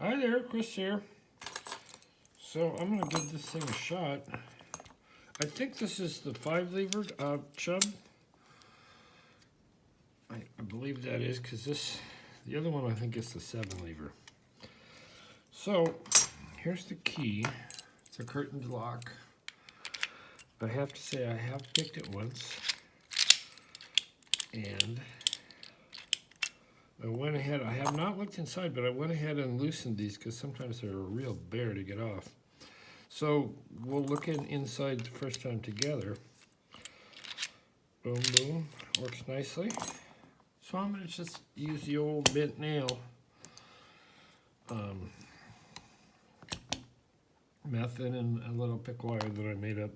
Hi there, Chris here. So I'm gonna give this thing a shot. I think this is the 5-lever Chubb. I believe that is because the other one I think is the 7-lever. So here's the key. It's a curtained lock. I have to say I have picked it once, and I went ahead. I have not looked inside, but I went ahead and loosened these because sometimes they're a real bear to get off. So we'll look inside the first time together. Boom, boom, works nicely. So I'm going to just use the old bent nail method and a little pick wire that I made up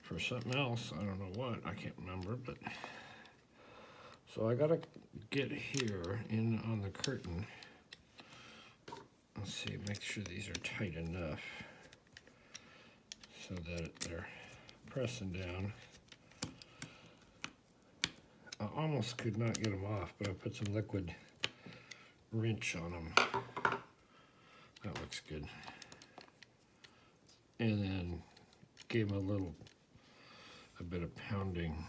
for something else. I don't know what, I can't remember, but so I got to get here in on the curtain. Let's see, make sure these are tight enough so that they're pressing down. I almost could not get them off, but I put some liquid wrench on them. That looks good. And then gave them a bit of pounding.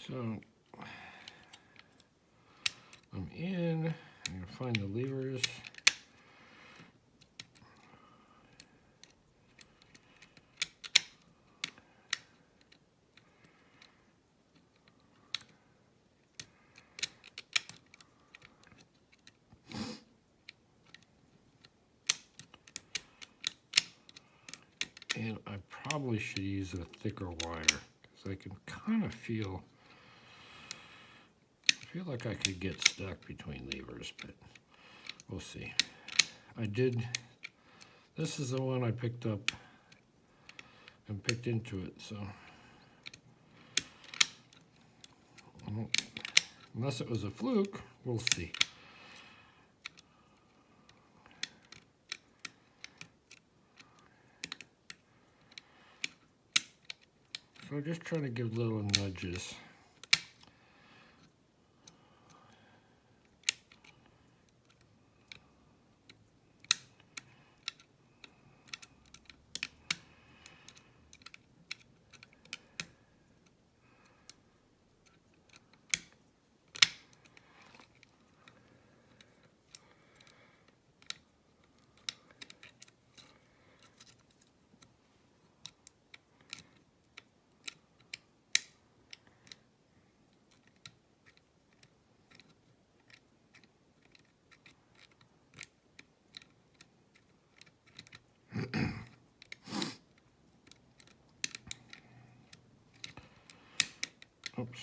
So I'm in. I'm going to find the levers. And I probably should use a thicker wire because I can kind of feel like I could get stuck between levers, but we'll see. This is the one I picked up and picked into it, so unless it was a fluke, we'll see. So just trying to give little nudges. Oops.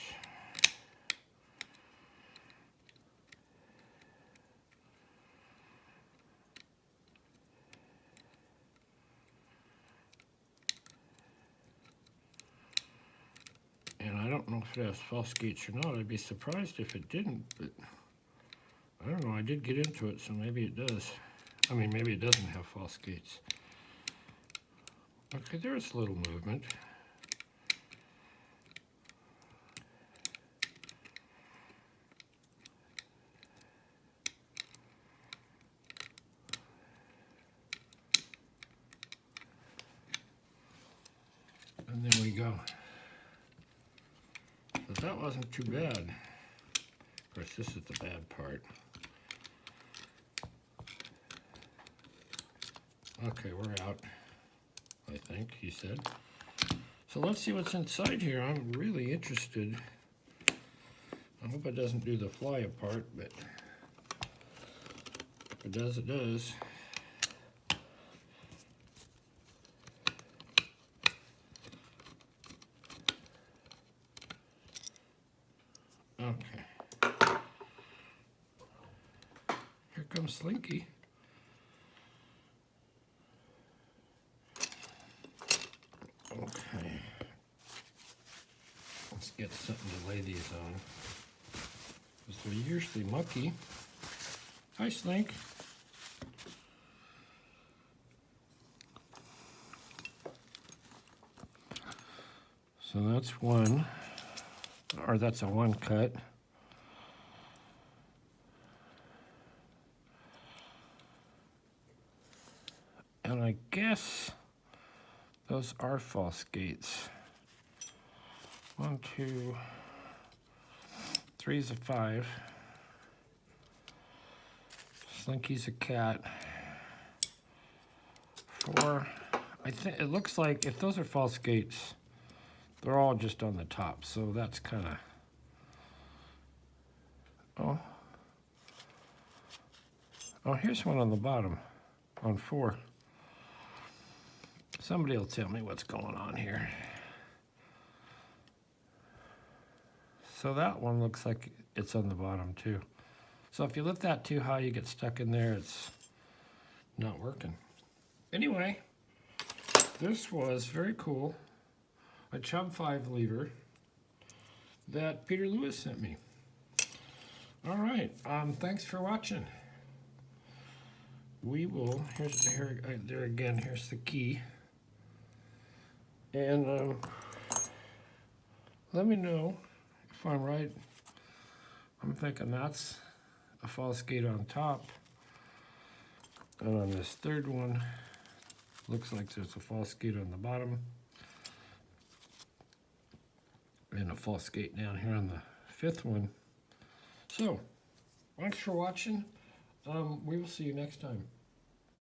And I don't know if it has false gates or not. I'd be surprised if it didn't, but I don't know. I did get into it, so maybe it does. I mean, maybe it doesn't have false gates. Okay, there's a little movement. And there we go. But that wasn't too bad. Of course, this is the bad part. Okay, we're out, I think, he said. So let's see what's inside here. I'm really interested. I hope it doesn't do the fly apart, but if it does, it does. Okay. Here comes Slinky. Okay. Let's get something to lay these on. Because they're usually mucky. Hi, Slink. So that's one, or that's a one cut. guess those are false gates. 1, 2, 3's a 5. Slinky's a cat. 4. I think it looks like if those are false gates, they're all just on the top. So that's kind of. Oh, here's one on the bottom, on 4. Somebody will tell me what's going on here. So that one looks like it's on the bottom too. So if you lift that too high, you get stuck in there, it's not working. Anyway, this was very cool. A Chubb 5 lever that Peter Lewis sent me. All right, thanks for watching. We will, there again, here's the key. And let me know if I'm right. I'm thinking that's a false gate on top. And on this third one, looks like there's a false gate on the bottom. And a false gate down here on the 5th one. So, thanks for watching. We will see you next time.